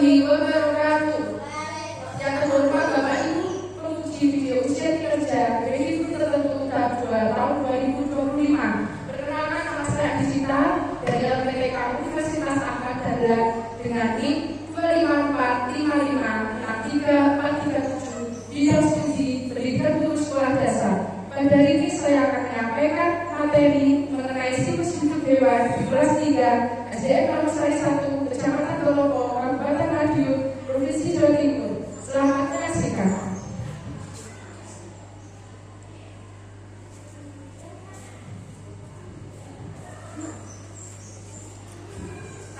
warahmatullahi wabarakatuh. Yang terhormat Bapak Ibu Penguji Video Ujian Kerja BPI tertentu tahap 2 tahun 2025. Perkenalkan, nama saya Adisita dari LPTK Universitas Ahmad Dahlan dengan NIM 254556347 bidang studi pendidikan guru sekolah dasar. Pada hari ini saya akan menyampaikan materi mengenai siklus hidup hewan di kelas 3 SDN Manosari 1 Kecamatan Tolopo, Kabupaten Madiun, Provinsi Jawa Timur. Selamat menyaksikan.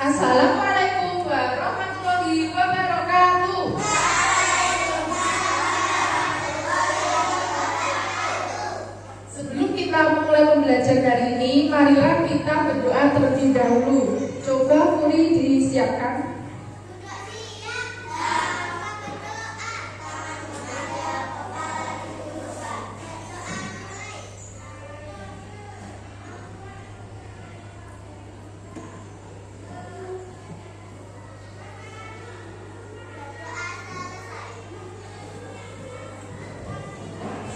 Assalamualaikum warahmatullahi wabarakatuh. Sebelum kita memulai pembelajaran hari ini, marilah kita berdoa terlebih dahulu. Coba Kuri disiapkan.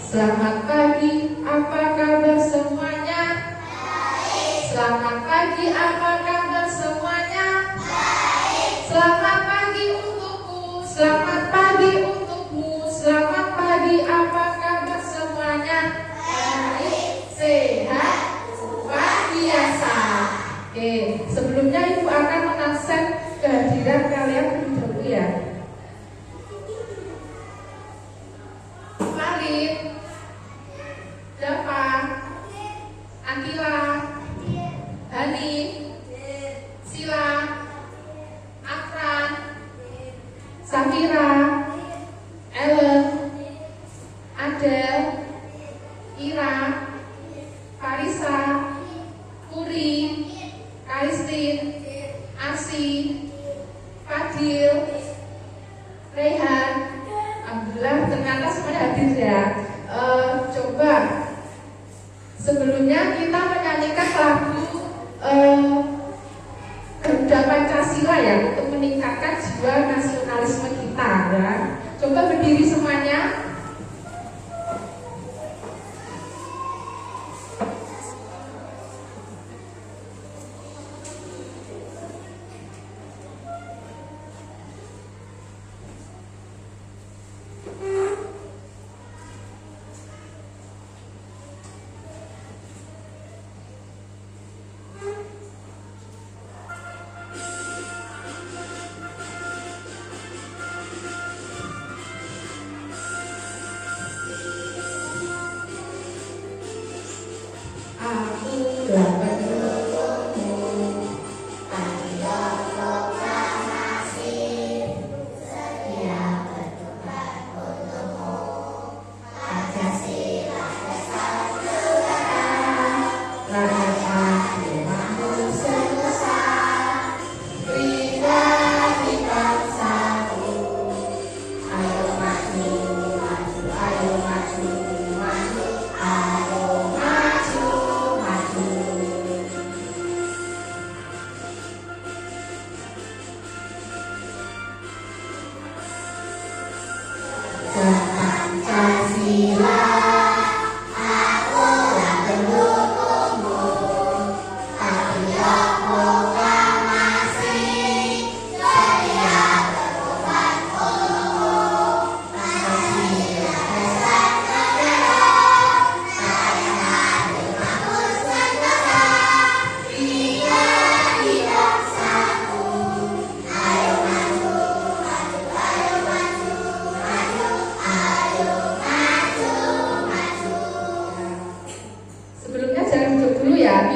Selamat pagi, apa kabar semuanya? Baik. Selamat pagi, apa kabar semuanya? Baik. Selamat pagi untukku, selamat pagi untukmu, selamat pagi, apa kabar semuanya? Baik, sehat, luar biasa. Oke, sebelumnya Ibu akan mengabsen kehadiran kalian terlebih dahulu ya. Dava, Akila, Hani, Sila, Afran, Safira, Ellen, Adel, Ira, Parisa, Puri, Kalistin, Arsi, Fadil, Rehan. Alhamdulillah ternyata semuanya hadir ya. Coba sebelumnya kita menyanyikan lagu Garuda Pancasila ya, untuk meningkatkan jiwa nasionalisme kita ya. Coba berdiri semuanya.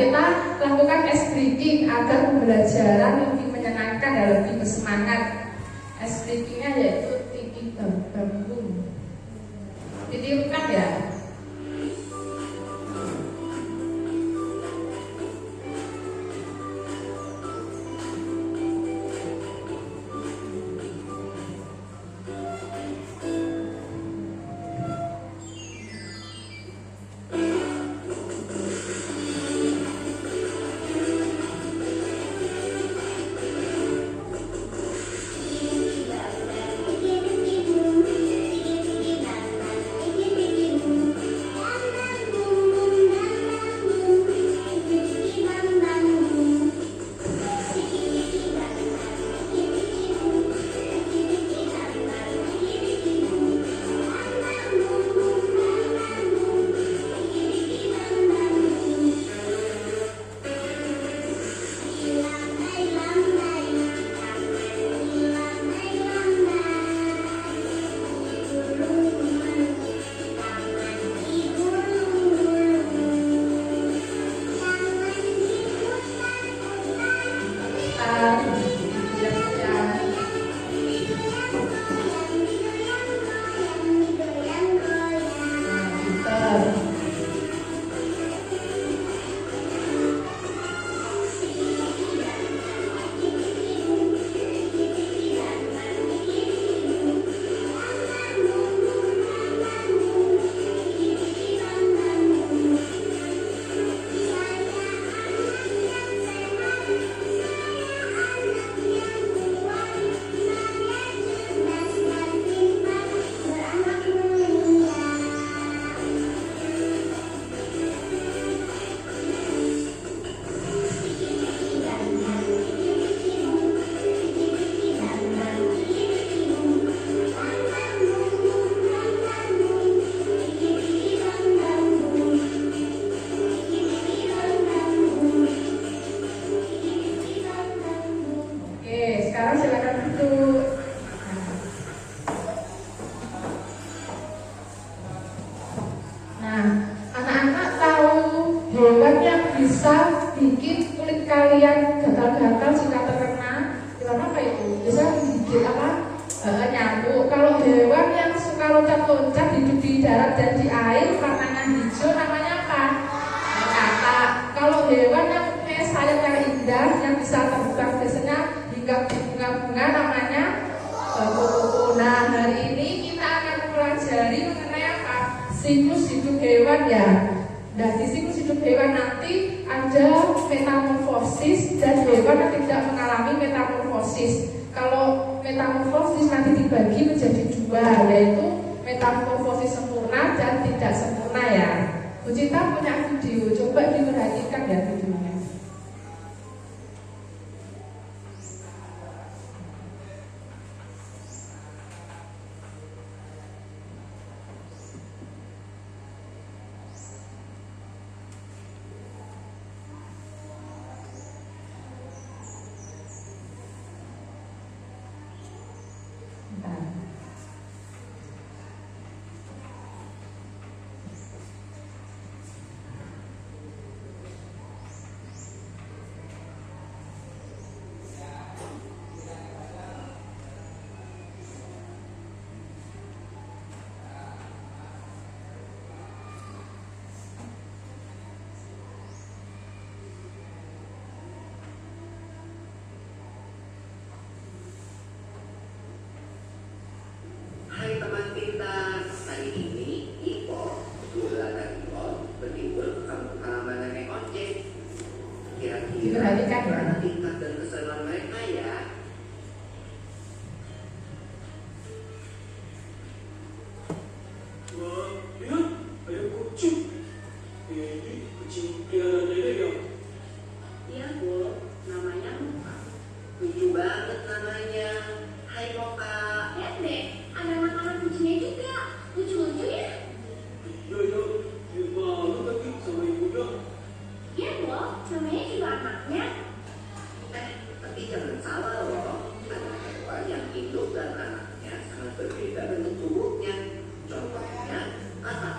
Kita lakukan ice breaking agar pembelajaran lebih menyenangkan dan lebih bersemangat. Ice breakingnya yaitu tiki bambung. Ditiupkan ya. sekarang silakan duduk. Nah, anak-anak tahu hewan yang bisa bikin kulit kalian gatal-gatal jika terkena hewan apa itu? Bisa digigit apa? Nyamuk. Kalau hewan yang suka loncat-loncat hidup di darat dan di air warnanya hijau namanya apa? Katak. Kalau hewan yang punya sayap yang indah yang bisa terbang biasanya hingga bunga-bunga namanya kupu-kupu. Nah, hari ini kita akan mempelajari mengenai apa? Siklus hidup hewan ya. Nah, di siklus hidup hewan nanti ada metamorfosis dan hewan yang tidak mengalami metamorfosis. Kalau metamorfosis nanti dibagi menjadi dua, yaitu metamorfosis sempurna dan tidak sempurna ya. Bu Cinta punya video, coba diperhatikan ya videonya. Hai teman pintar, hari ini Ipo, Lula dan Ipo berlibur ke kampung halaman nenek ojek. Kira-kira mana tingkat dan keseruan mereka ya? Wah, lihat, ada kucing. Ini kucing peliharaan nenek ya? Iya Bu, namanya Moka. Lucu banget namanya. Hai Moka. Lihat deh, ada anak-anak kucingnya juga. Lucu-lucu ya? Iya, ya. Dia malu tadi sama ibunya. Iya loh, namanya juga anaknya. Tapi jangan salah loh. Ada hewan yang induk dan anaknya sangat berbeda bentuk tubuhnya. Contohnya, katak.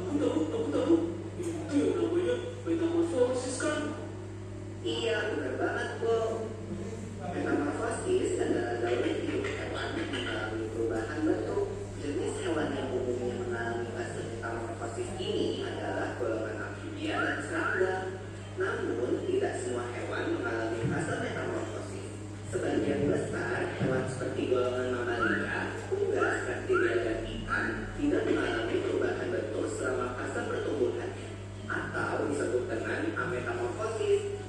Aku tahu. Itu yang namanya metamorfosis kan? Iya, benar banget, Bu. Metamorfosis adalah daur hidup hewan yang mengalami perubahan bentuk. Jenis hewan yang umumnya mengalami fase metamorfosis ini adalah golongan amfibia dan serangga. Namun, tidak semua hewan mengalami fase metamorfosis. Sebagian besar hewan seperti golongan mamalia, unggas, reptilia, dan ikan tidak mengalami perubahan bentuk selama fase pertumbuhannya, atau disebut dengan ametamorfosis.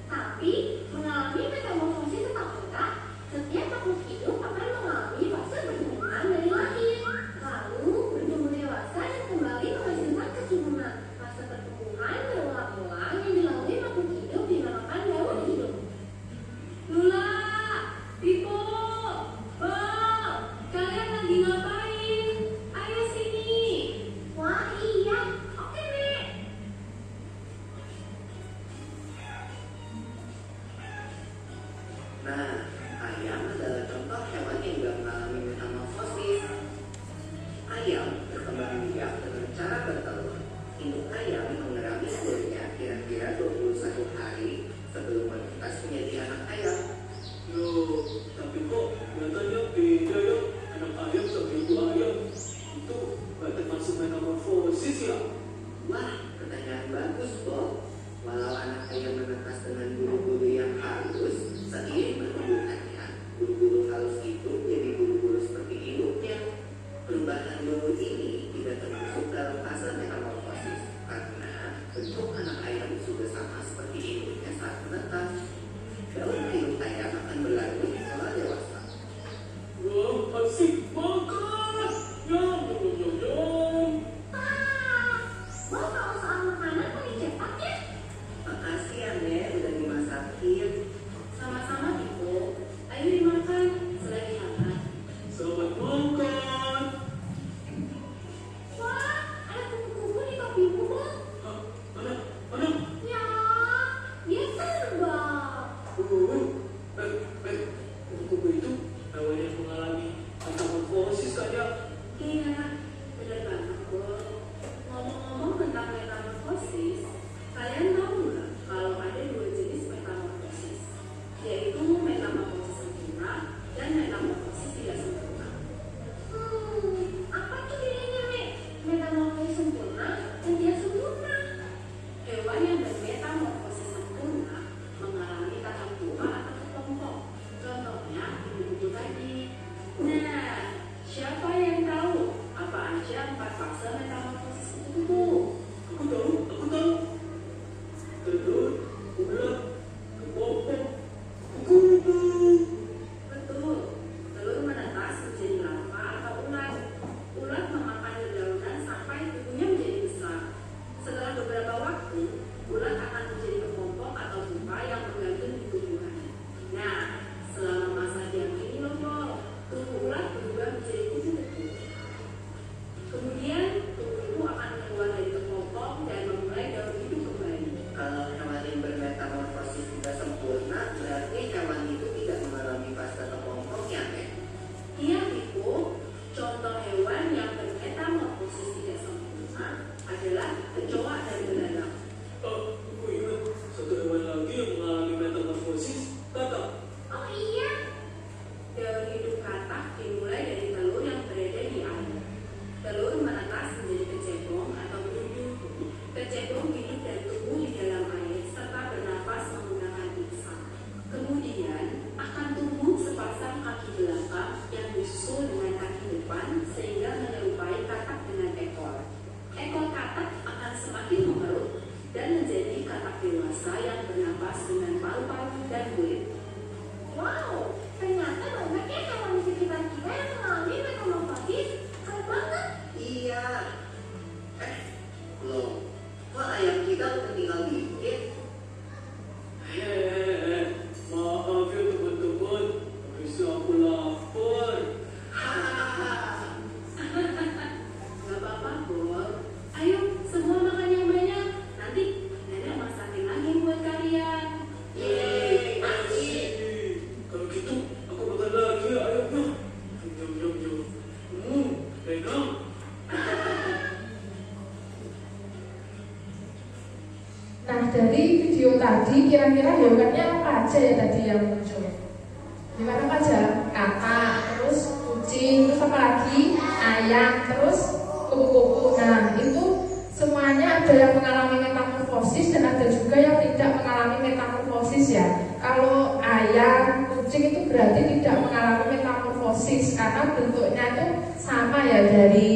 Tapi, mengalami metamorfosis tetap setiap makhluk hidup akan mengalami fase pertumbuhan dari lahir. Lalu, bertumbuh dewasa dan kembali menghasilkan keturunan. Fase pertumbuhan berulang-ulang yang dilalui makhluk hidup dinamakan daur hidup. Lula, Pipo, Bal, kalian lagi ngapain? Ayo sini. Wah iya, oke Nek. Nah, ayam adalah contoh hewan yang tidak mengalami metamorfosis. Ayam berkembang biak dengan cara bertelur. Induk ayam mengerami telurnya kira-kira 21 hari sebelum menetas menjadi anak ayam. Loh, tapi kok kelihatannya beda ya? Anak ayam sama ibu ayam. Itu nggak termasuk metamorfosis ya? Wah, pertanyaan bagus, Bob. Walau anak ayam menetas dengan bulu-bulu yang halus, seiring pertumbuhannya, bulu-bulu halus itu jadi bulu-bulu seperti induknya. Perubahan bulu ini tidak termasuk dalam fase metamorfosis karena bentuk anak ayam sudah sama seperti induknya saat menetas. Daur hidup ayam akan berlanjut setelah dewasa. Wah, asik makan. Yum. Wah, kalau soal makanan paling cepat ya. Makasih ya, Nek, udah dimasakin. Sama-sama Pipo. Ayo dimakan, selagi hangat. Selamat makan. Wah, ada kupu-kupu di topimu Bang. Hah? Mana? Ya, dia terbang. Eh, kira-kira hewannya apa aja ya tadi yang muncul? Hewan apa aja? Katak, terus kucing, terus apa lagi? Ayam, terus kupu-kupu. Nah, itu semuanya ada yang mengalami metamorfosis dan ada juga yang tidak mengalami metamorfosis ya. Kalau ayam, kucing itu berarti tidak mengalami metamorfosis karena bentuknya itu sama ya, dari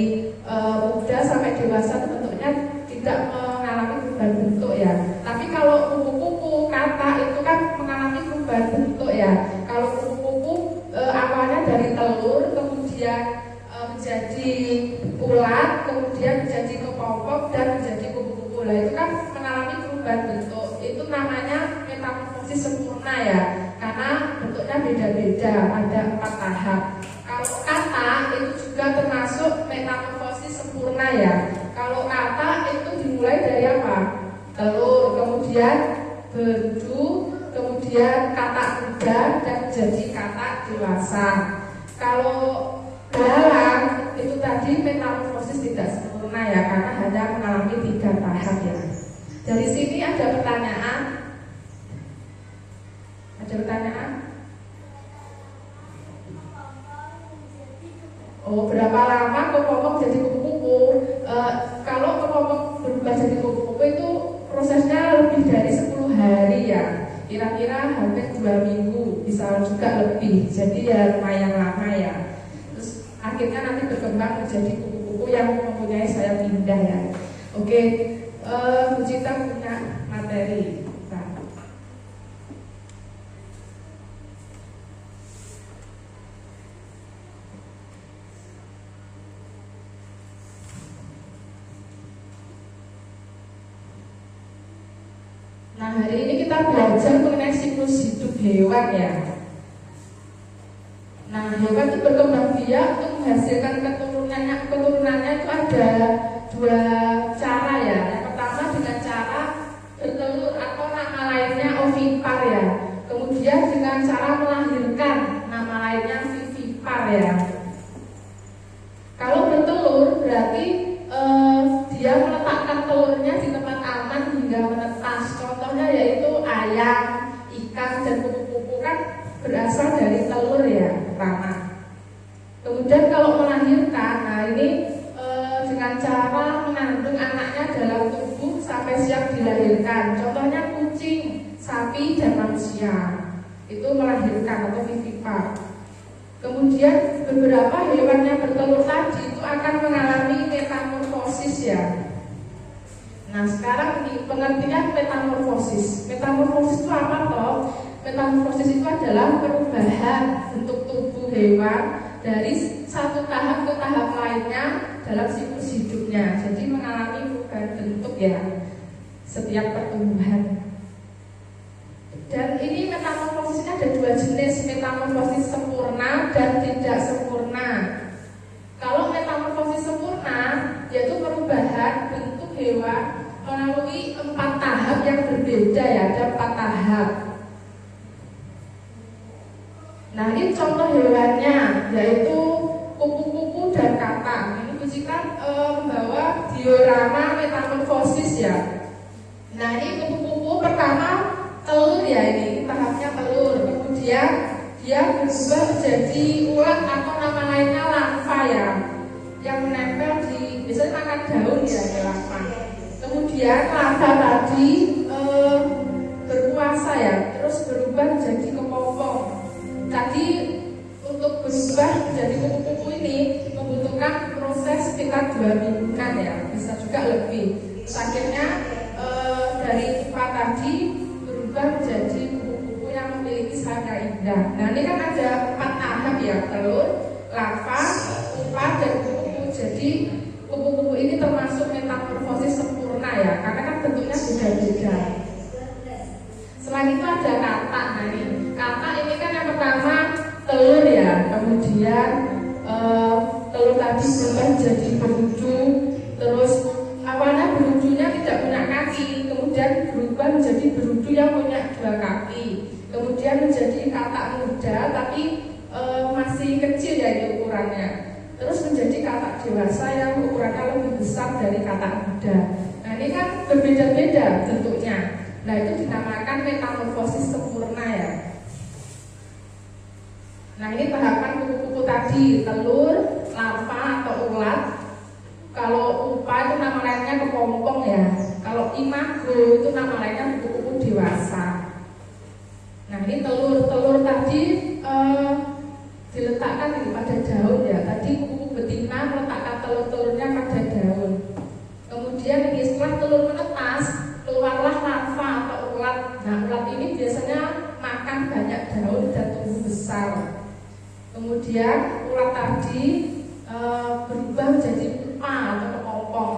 muda sampai dewasa itu bentuknya tidak mengalami perubahan bentuk ya. Tapi kalau kupu-kupu, katak itu kan mengalami perubahan bentuk ya. Kalau kupu-kupu awalnya dari telur, kemudian menjadi ulat, kemudian menjadi kepompong dan menjadi kupu-kupu. Nah, itu kan mengalami perubahan bentuk. Itu namanya metamorfosis sempurna ya, karena bentuknya beda-beda, ada 4 tahap. Kalau katak itu juga termasuk metamorfosis sempurna ya. Kalau katak itu dimulai dari apa? Telur, kemudian bedu, kemudian katak muda dan menjadi katak dewasa. Kalau belalang itu tadi metamorfosis tidak sempurna ya, karena hanya mengalami 3 tahap ya. Dari sini ada pertanyaan? Ada pertanyaan? Oh, berapa lama kepompong jadi kupu-kupu? Kalau kepompong berubah jadi kupu-kupu itu prosesnya lebih dari 10 hari ya. Kira-kira hampir 2 minggu, bisa juga lebih. Jadi ya lumayan lama ya. Terus akhirnya nanti berkembang menjadi kupu-kupu yang mempunyai sayap indah ya. Oke, Bu Cita punya materi. Nah, hari ini kita belajar mengenai siklus hidup hewan ya. Nah, hewan itu berkembang biak untuk menghasilkan keturunannya itu ada 2 cara ya. Yang pertama dengan cara bertelur atau nama lainnya ovipar ya. Kemudian dengan cara melahirkan, nama lainnya vivipar ya. Kalau bertelur berarti dia meletakkan telurnya di tempat aman hingga menetas. Contohnya yaitu ayam, ikan, dan kupu-kupu kan berasal dari telur ya pertama. Kemudian kalau melahirkan, nah ini dengan cara mengandung anaknya dalam tubuh sampai siap dilahirkan. Contohnya kucing, sapi, dan manusia. Itu melahirkan atau vivipar. Kemudian beberapa hewan yang bertelur tadi itu akan mengalami metamorfosis ya. Nah, sekarang ini pengertian metamorfosis. Metamorfosis itu apa toh? Metamorfosis itu adalah perubahan bentuk tubuh hewan dari satu tahap ke tahap lainnya dalam siklus hidupnya. Jadi mengalami perubahan bentuk ya setiap pertumbuhan. Dan ini metamorfosisnya ada 2 jenis, metamorfosis sempurna dan tidak sempurna. Kalau metamorfosis sempurna yaitu perubahan bentuk hewan melalui 4 tahap yang berbeda ya, ada 4 tahap. Nah, ini contoh hewannya yaitu kupu-kupu dan katak. Ini kita membawa diorama metamorfosis ya. Nah, ini kupu-kupu pertama telur ya, ini tahapnya telur. Kemudian dia berubah menjadi ulat atau nama lainnya larva ya, yang menempel di, biasanya makan daun ya, larva. Kemudian larva tadi berkuasa ya, terus berubah menjadi kepompong. Tadi untuk berubah menjadi kupu-kupu ini membutuhkan proses sekitar 2 mingguan ya, bisa juga lebih. Terus akhirnya dari pupa tadi berubah menjadi kupu-kupu yang memiliki sayap indah. Nah, ini kan ada 4 tahap ya, telur, larva, pupa, dan kupu-kupu. Jadi kupu-kupu ini termasuk metamorfosis sempurna ya, karena kan bentuknya beda-beda. Selain itu ada katak. Nah, ini katak ini kan yang pertama telur ya, kemudian telur tadi berubah menjadi berudu, terus awalnya berudunya tidak punya kaki, kemudian berubah menjadi berudu yang punya 2 kaki, kemudian menjadi katak muda tapi masih kecil ya ini ukurannya, terus menjadi katak dewasa yang ukurannya lebih besar dari katak muda. Nah, ini kan berbeda-beda bentuknya. Nah, itu dinamakan metamorfosis sempurna ya. Nah, ini tahapan kupu-kupu tadi, telur, larva atau ulat. Kalau pupa itu nama lainnya kepompong ya. Kalau imago itu nama lainnya kupu-kupu dewasa. Nah, ini telur tadi diletakkan pada daun ya. Tadi kupu-kupu betina meletakkan telur-telurnya pada daun. Kemudian ini setelah telur menetas, keluarlah larva atau ulat. Nah, ulat ini biasanya makan banyak daun dan tumbuh besar. Kemudian ulat tadi berubah menjadi pupa atau kepompong.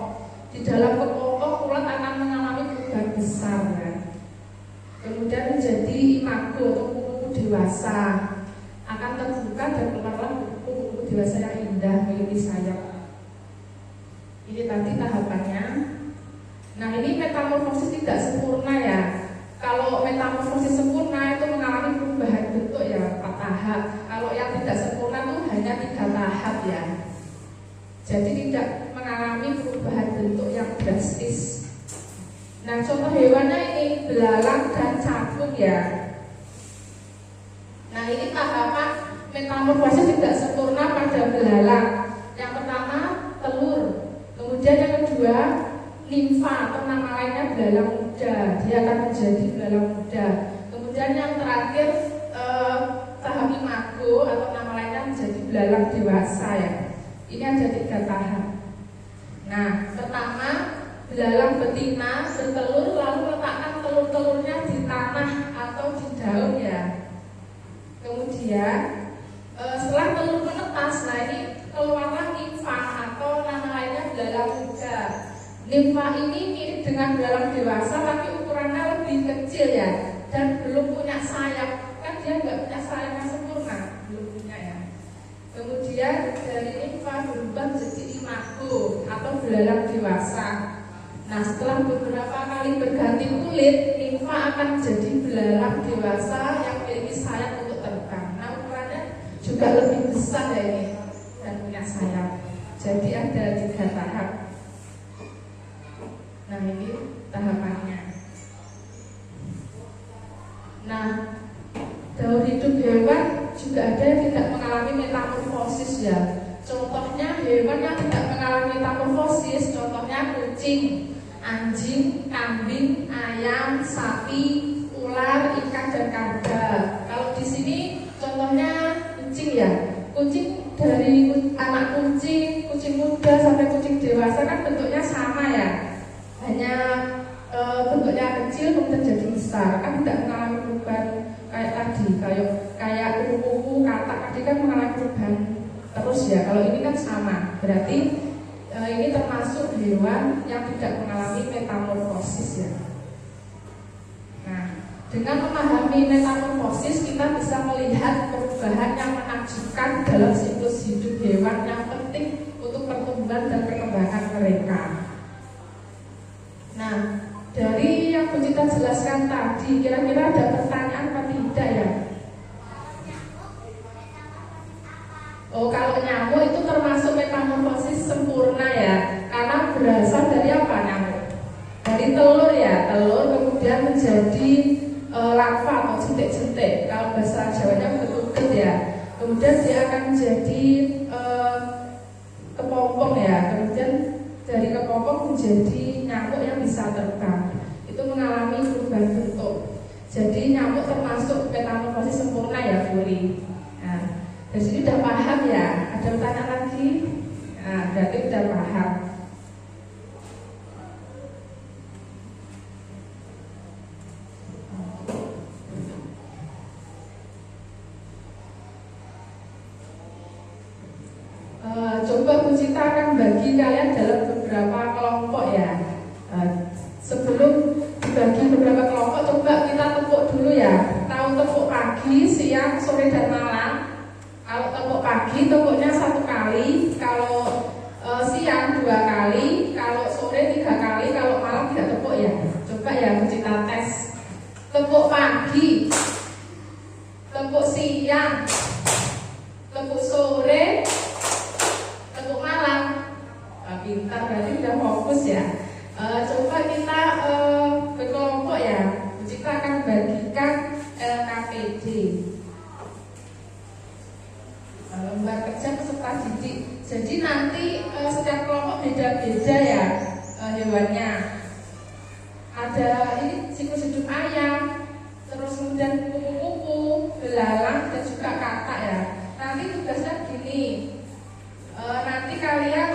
Di dalam kepompong ulat akan mengalami perubahan besar ya. Kemudian menjadi imago atau kupu-kupu dewasa, akan terbuka dan keluarlah kupu-kupu dewasa yang indah memiliki sayap. Ini tadi tahapannya. Nah, ini metamorfosis tidak sempurna ya. Kalau metamorfosis sempurna itu mengalami perubahan bentuk ya, 4 tahap. Kalau yang tidak sempurna itu hanya 3 tahap ya. Jadi tidak mengalami perubahan bentuk yang drastis. Nah, contoh hewannya ini belalang dan cakung ya. Nah, ini tahapan metamorfosis tidak sempurna pada belalang. Yang pertama telur, kemudian yang kedua limfa atau nama lainnya belalang muda, dia akan menjadi belalang muda. Kemudian yang terakhir tahap imago atau nama lainnya menjadi belalang dewasa ya. Ini ada 3 tahap. Nah, pertama belalang betina bertelur lalu letakkan telur-telurnya di tanah atau di daun ya. Kemudian setelah telur menetas, nah ini keluarlah limfa atau nama lainnya belalang muda. Limfa ini mirip dengan belalang dewasa tapi ukurannya lebih kecil ya, dan belum punya sayap. Kan dia nggak punya sayap yang sempurna, belum punya ya. Kemudian dari limfa berubah menjadi imago atau belalang dewasa. Nah, setelah beberapa kali berganti kulit, limfa akan menjadi belalang dewasa yang memiliki sayap untuk terbang. Nah, ukurannya juga lebih besar ya ini dan punya sayap. Jadi ada 3 tahap. Nah, ini tahapannya. Nah, daur hidup hewan juga ada yang tidak mengalami metamorfosis ya. Contohnya hewan yang tidak mengalami metamorfosis, contohnya kucing, anjing, kambing, ayam, sapi, ular, ikan dan kadal. Kalau di sini contohnya kucing ya. Kucing dari anak kucing muda sampai kucing dewasa kan bentuknya sama ya. Hanya bentuknya kecil kemudian jadi besar, kan tidak mengalami perubahan kayak tadi, kayak kupu-kupu, katak tadi kan mengalami perubahan terus ya. Kalau ini kan sama, berarti ini termasuk hewan yang tidak mengalami metamorfosis ya. Nah, dengan memahami metamorfosis kita bisa melihat perubahan yang menakjubkan dalam siklus hidup hewan yang penting untuk pertumbuhan dan perkembangan mereka. Nah, dari yang Bu Cita jelaskan tadi, kira-kira ada pertanyaan apa tidak ya? Oh, kalau nyamuk itu termasuk metamorfosis sempurna ya, karena berasal dari apa nyamuk? Dari telur ya, telur kemudian menjadi larva atau jentik-jentik. Kalau bahasa Jawanya betul ya. Kemudian dia akan menjadi kepompong ya. Kemudian dari kepompong menjadi nyamuk yang bisa terbang. Itu mengalami perubahan bentuk. Jadi nyamuk termasuk metamorfosis sempurna ya, Furi. Nah, dari sini udah paham ya? Ada pertanyaan lagi? Nah, berarti udah paham. Coba Bu Cita akan bagi kalian dalam beberapa kelompok ya. Sebelum dibagi beberapa kelompok, coba kita tepuk dulu ya. Tahu tepuk pagi, siang, sore dan malam. Kalau tepuk pagi, tepuknya 1 kali. Kalau siang 2 kali. Kalau sore 3 kali. Kalau malam tidak tepuk ya. Coba ya Bu Cita tes. Tepuk pagi, tepuk siang, tepuk sore, tepuk malam. Pintar, berarti udah fokus ya. Coba kita berkelompok ya. Lembar kerja peserta didik. Jadi nanti setiap kelompok beda-beda ya hewannya. Ada ini siklus hidup ayam, terus kemudian kupu-kupu, belalang, dan juga katak ya. Nanti tugasnya gini, nanti kalian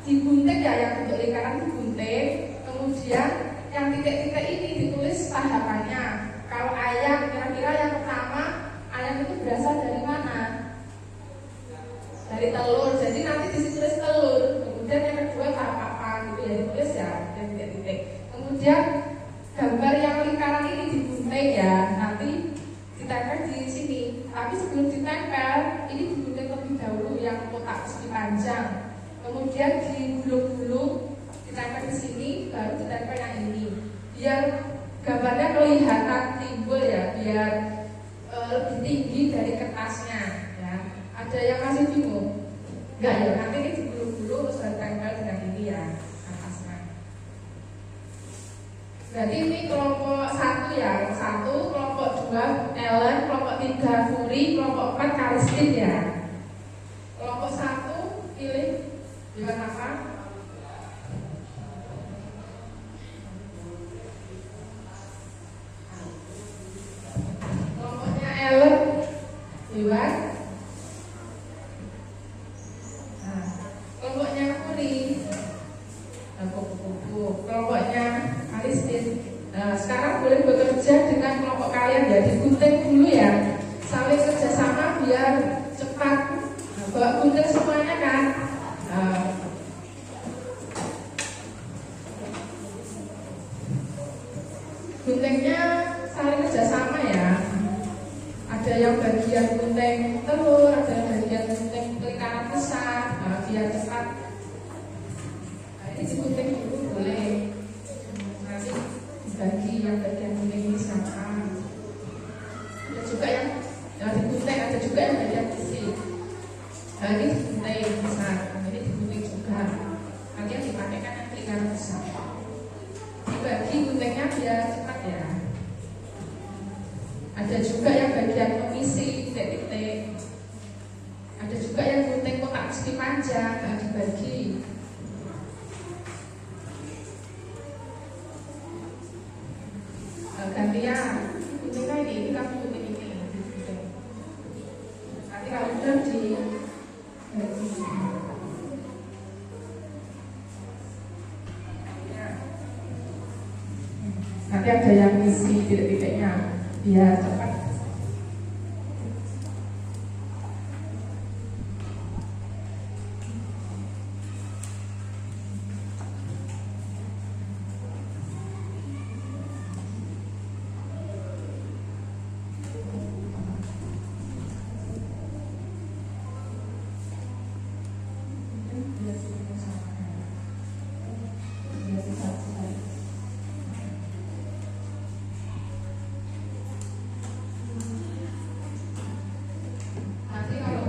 digunting ya, yang bentuk lingkaran digunting. Kemudian yang titik-titik ini ditulis tahapannya. Kalau ayam, kira-kira yang pertama ayam itu berasal dari mana? Dari telur. Jadi nanti ditulis telur. Kemudian yang kedua tahap apa gitu ya, ditulis ya titik-titik. Kemudian gambar yang lingkaran ini digunting ya, nanti ditempel di sini. Tapi sebelum ditempel, ini digunting terlebih dahulu yang kotak persegi panjang. Kemudian digulung-gulung, ditempel di sini, baru ditempel yang ini. Biar gambarnya kelihatan timbul ya, biar lebih tinggi dari kertasnya ya. Ada yang masih bingung? Enggak ya, nanti ini digulung-gulung terus ditempel dengan ini ya kertasnya. Berarti ini kelompok 1 ya, kelompok 2 Ellen, kelompok 3 Furi, kelompok 4 Kalistin ya. Kelompok 1 pilih hewan apa? Kelompoknya Ellen hewan. Nah, kelompoknya Furi kupu-kupu. Kelompoknya Kalistin. Nah, sekarang boleh bekerja dengan kelompok kalian ya, digunting dulu ya, saling kerjasama biar cepat. Nah, bawa gunting semuanya kan. Guntingnya saling kerjasama ya. Ada yang bagian gunting telur, ada yang bagian gunting lingkaran besar, biar cepat. Nah, ini digunting dulu boleh. Nanti dibagi yang bagian gunting ini sama. Ada juga yang digunting, ada juga yang bagian isi. Nah, ini digunting besar, ini digunting juga. Nanti yang dipakai kan yang lingkaran besar. Dibagi guntingnya biar cepat ya. Ada juga yang bagian mengisi titik-titik. Ada juga yang gunting kotak persegi panjang, dibagi. Gantian, gunting ini kamu gunting ini. Nanti kalau udah di nanti ada yang isi titik-titiknya biar cepat.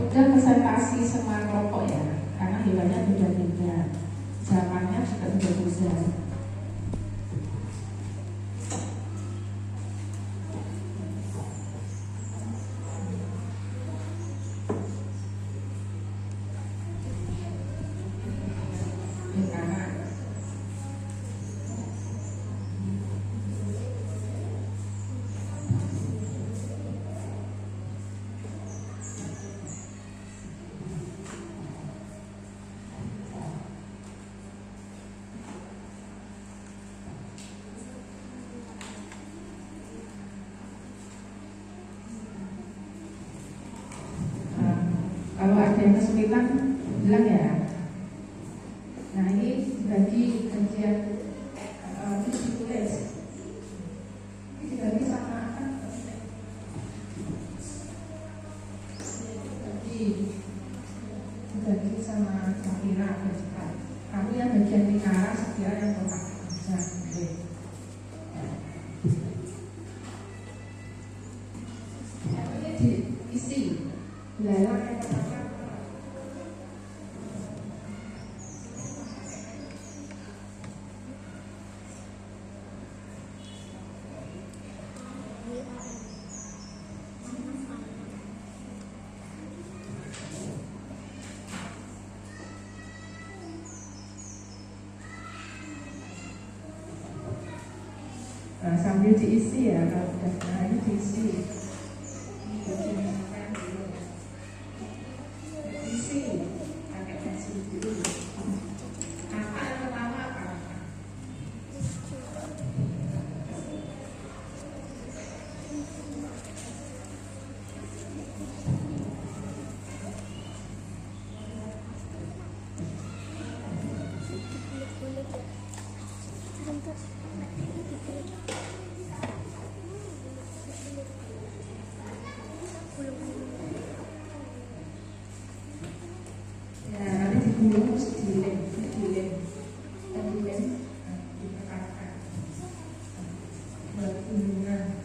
Udah presentasi semua kelompok ya, karena hewannya beda-beda, zamannya juga beda-beda. Kalau ada yang kesulitan bilang ya. Nah, ini bagi kajian ditulis. Ini dibagi sama apa? Dibagi sama Safira dan cepat. Kamu yang bagian lingkaran, Safira yang kotak bisa. Ini diisi. Belalang yang pertama. sambil diisi ya, kalau udah nah ini diisi. Diisi pakai pensil dulu. Apa yang pertama apa? Ya, nanti digulung terus dilem, ditekankan, buat gulungan.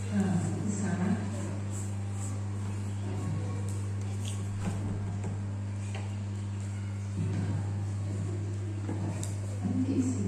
Nah, di sana. Diisi.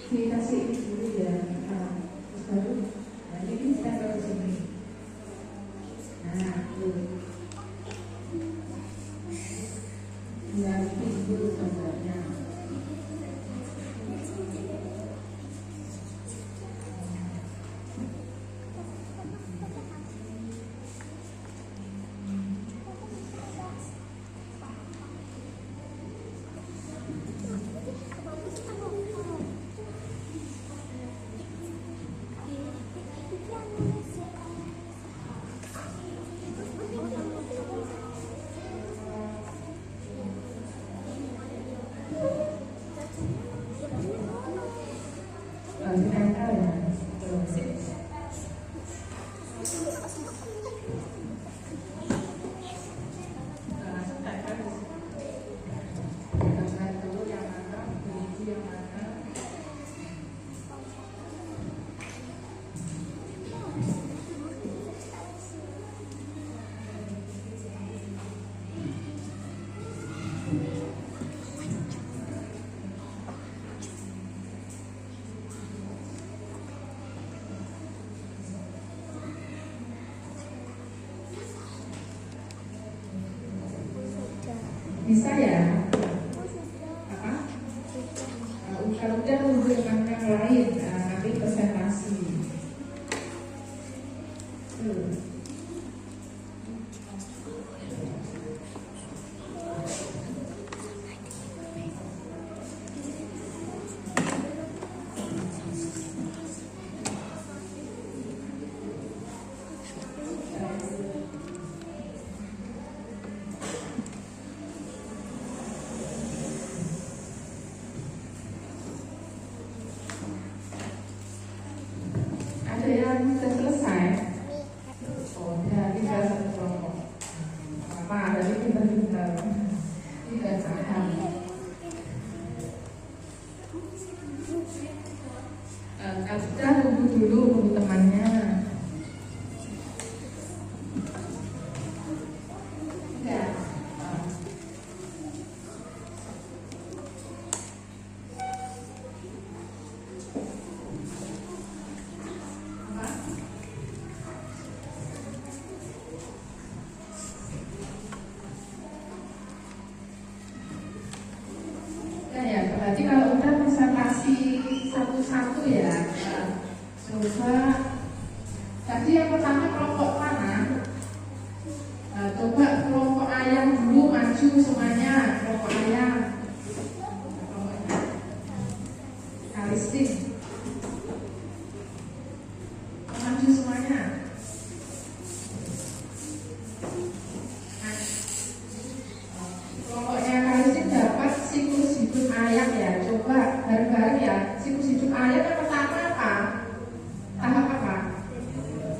Dikasih ini dulu ya, terus baru nanti kita ke sini. Nah, tuh. Ya, ini dulu gambarnya. Ditempel ya, terus. Langsung tempel. Tempel dulu yang mana, biji yang mana. Bisa ya? Apa? Kalau udah nunggu yang lain, nanti presentasi. pintar-pintar. Tidak paham. Kita tunggu dulu untuk temannya. Enggak. Ya, berarti kalau udah presentasi satu-satu ya, coba tadi yang pertama kelompok mana? Coba kelompok ayam dulu maju semuanya, kelompok ayam, Kalistik, maju semuanya. Kelompoknya Kalistik dapat siklus hidup ayam ya. Coba bareng-bareng ya. Siklus hidup ayam yang pertama apa? Tahap apa?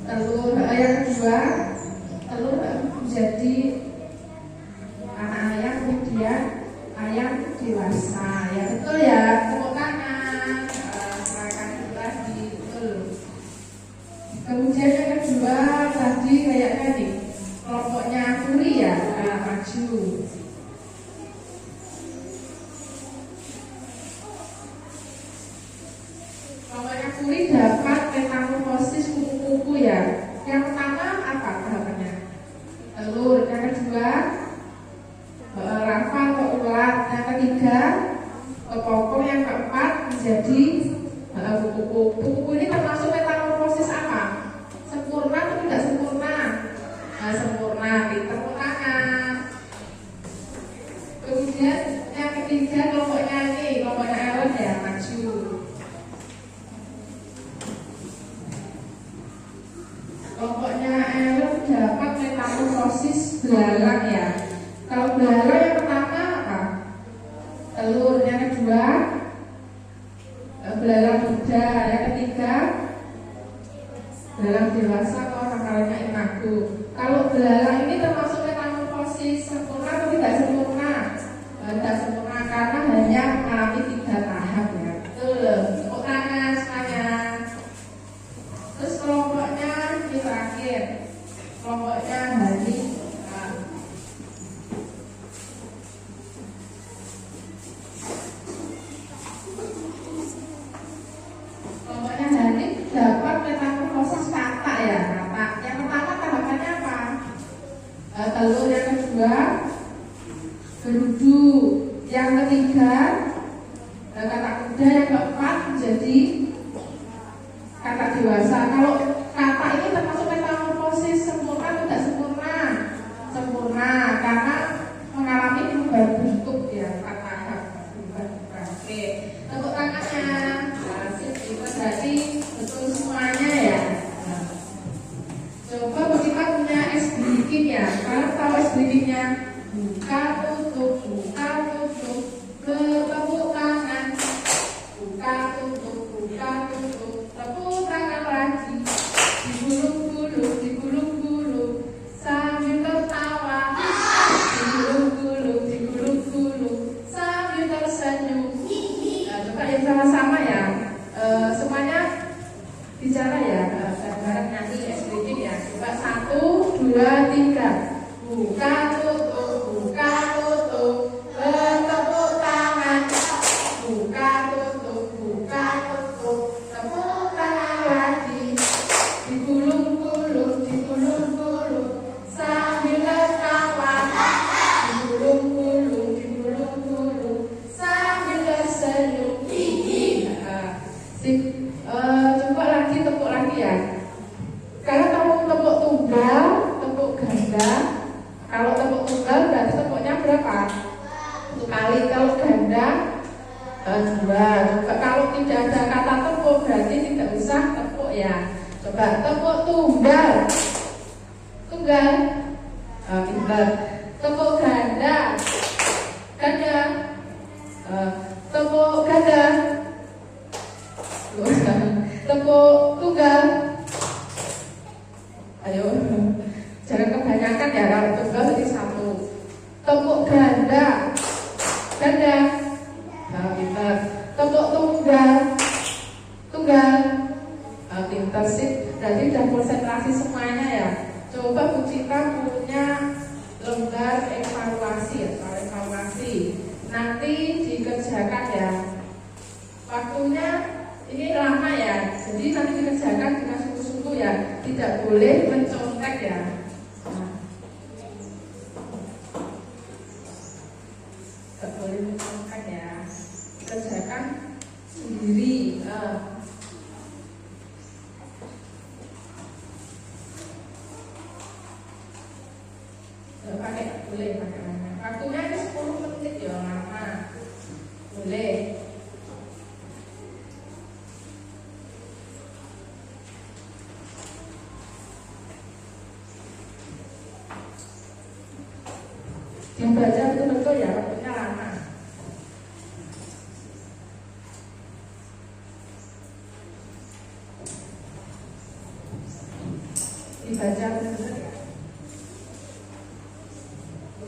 Telur. Yang kedua, telur menjadi anak ayam, kemudian ayam dewasa. Ya betul ya. Tepuk tangan. Silakan lagi betul. Kemudian yang kedua tadi kayaknya nih kelompoknya Kuri ya, maju. Kelompoknya Kuri dapat metamorfosis kupu-kupu ya. Yang pertama apa tahapannya? Telur. Yang kedua larva atau ulat. Yang ketiga kepokong. Yang keempat menjadi kupu-kupu. Kupu-kupu ini termasuk metamorfosis apa? Sempurna atau tidak sempurna? Sempurna. Tepuk tangan. Kemudian yang ketiga kelompoknya ini, kelompoknya Ellen ya, maju. Kelompoknya Ellen dapat metamorfosis belalang ya. Kalau belalang yang pertama apa? Telur. Yang kedua belalang muda. Yang ketiga belalang dewasa atau orang lainnya imago. Kalau belalang ini termasuk metamorfosis sempurna atau tidak sempurna? Tidak sempurna karena hanya mengalami 3 tahap ya. Betul. Tepuk tangan semuanya. Terus kelompoknya ini terakhir. Kelompoknya Hani. Kelompoknya Hani dapat metamorfosis kata ya. Kata. Yang pertama tahapannya apa? Telur. Yang kedua berudu. Yang ketiga kata kuda. Yang keempat menjadi kata dewasa. Kalau kata ini termasuk metamorfosis sempurna atau tidak sempurna? Sempurna karena mengalami perubahan bentuk ya. Kata berubah. Oke, tepuk tangannya. Itu berarti betul semuanya ya. Coba kita punya es belikin ya. Kalian tahu es belikinnya? Buka tutup, bertepuk tangan. Buka tutup, tepuk tangan lagi. Digulung-gulung, sambil tertawa. Digulung-gulung, sambil tersenyum. Nah, coba yang sama-sama ya. Semuanya bicara ya. Bareng nyanyi es belikin ya. Coba 1, 2, 3. Buka tutup, bertepuk tangan. Buka tutup, tepuk tangan lagi. Digulung-gulung, sambil tertawa. Digulung-gulung, sambil tersenyum. Coba lagi, tepuk lagi ya. Kalian tahu tepuk tunggal, tepuk ganda. Kalau tepuk tunggal berarti tepuknya berapa? 1 kali. Kalau ganda 2. Coba kalau tidak ada kata tepuk berarti tidak usah tepuk ya. Coba tepuk tunggal. Pintar. Tepuk ganda. Tepuk ganda. Tepuk tunggal. Ayo, jangan kebanyakan ya. Kalau tunggal jadi 1. Tepuk ganda. Ganda. Nah, pintar. Tepuk tunggal. Tunggal. Nah, pintar sih. Berarti udah konsentrasi semuanya ya. Coba Bu Cita punya lembar evaluasi ya, soal evaluasi. Nanti dikerjakan ya. Waktunya ini lama ya. Jadi nanti dikerjakan dengan sungguh-sungguh ya. Tidak boleh mencontek ya. Nah. Tidak boleh mencontek ya. Kerjakan sendiri. Boleh pakai mana? Waktunya ada 10 menit ya, lama. Boleh. Yang baca betul-betul ya, waktunya lama. Dibaca betul-betul ya.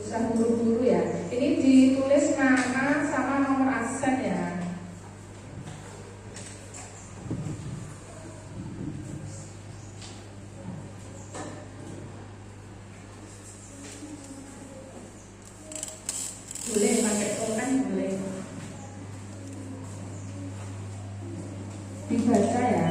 Usah buru-buru ya. Ini ditulis nama sama nomor absen ya. Boleh pakai topeng, boleh. Dibaca ya.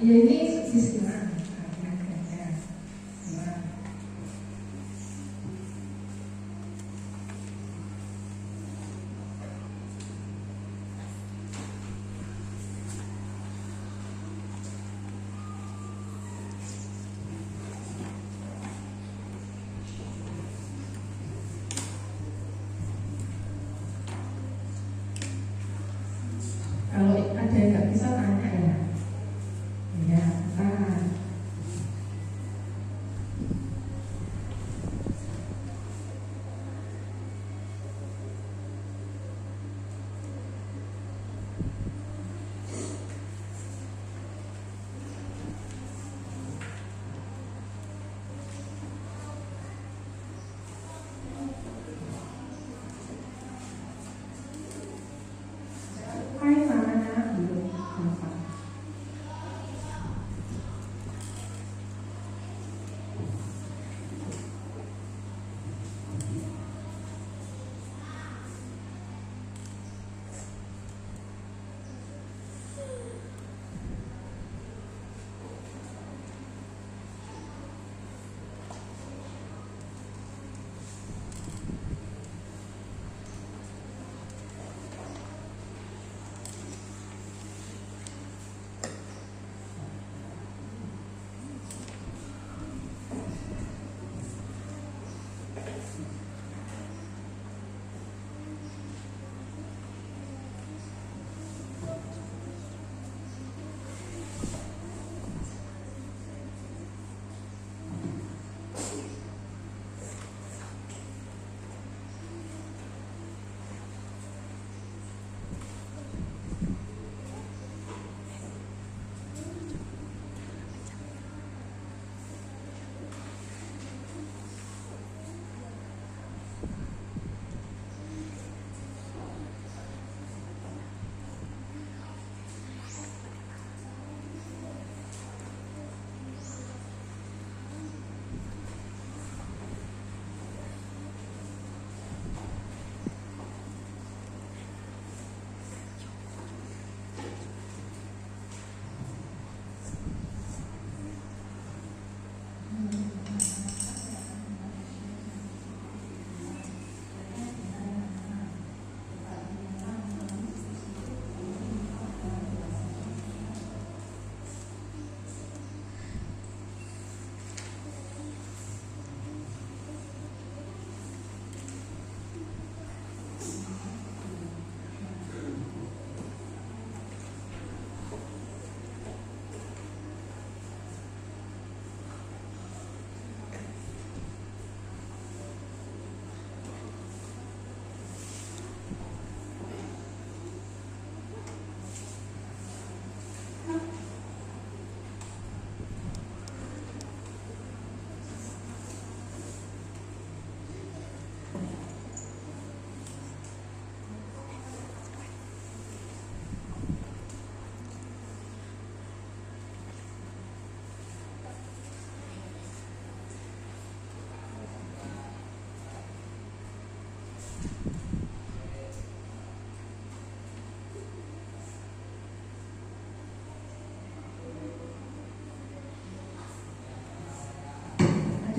Ya ini bismillah. Kalau ada yang nggak bisa tanya ya. Ya,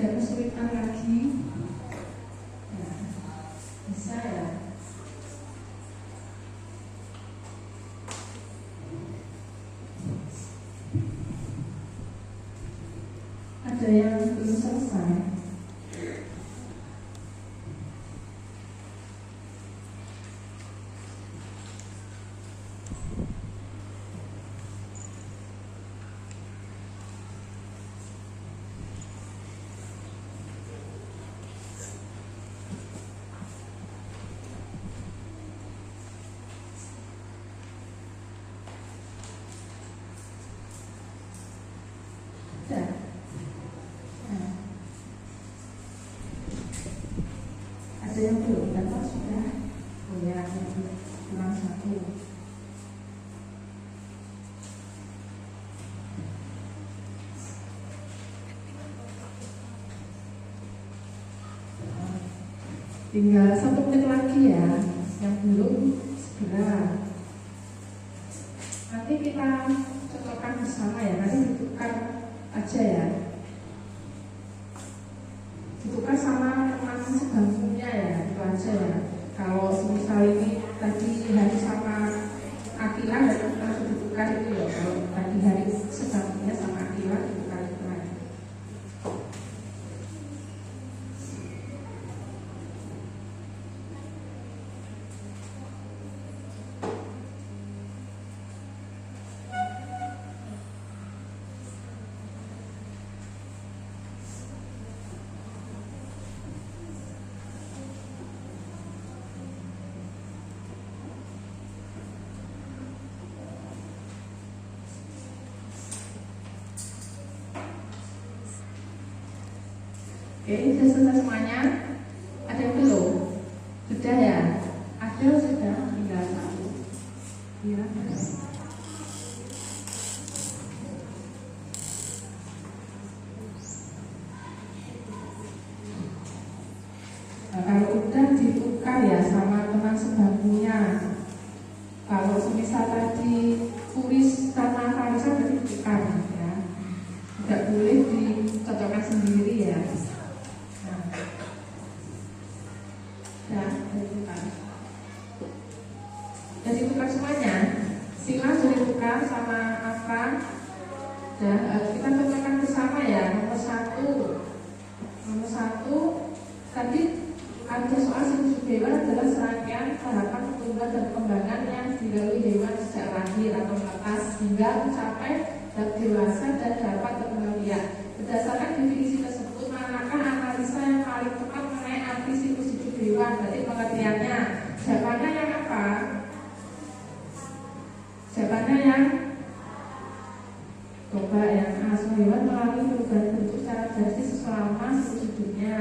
ada kesulitan lagi? Ya, bisa ya. Ada yang belum selesai? Ada. Nah, ada yang belum dapat sudah? Oh ya, kurang satu. Tinggal 1 menit lagi ya, yang belum segera. Nanti kita cocokkan bersama ya, nanti ditukar aja ya. Ditukar sama teman sebangkunya ya, itu aja ya. Kalau misal ini tadi hari sama Akila langsung ditukar itu ya. Kalau tadi hari sebangkunya sama Akila ditukar itu aja. Oke, sudah selesai semuanya? Ada yang belum? Sudah ya? Ada sudah? Tinggal satu. Ya. Nah, kalau udah ditukar ya sama teman sebangkunya. Kalau semisal tadi tulis sama Farisa berarti ditukar ya. Tidak boleh dicocokkan sendiri ya. Dan ditukar semuanya. Sila sudah ditukar sama apa? Dan kita cocokkan bersama ya. Nomor satu tadi ada soal siklus hewan adalah serangkaian tahapan pertumbuhan dan perkembangan yang dilalui hewan sejak lahir atau menetas hingga mencapai zat dewasa dan dapat berkembang biak. Berdasarkan definisi tersebut, manakah analisa yang paling tepat mengenai arti siklus hidup hewan? Berarti pengertiannya. Jawabannya yang apa? Jawabannya yang coba yang A. Hewan mengalami perubahan bentuk secara drastis selama siklus hidupnya.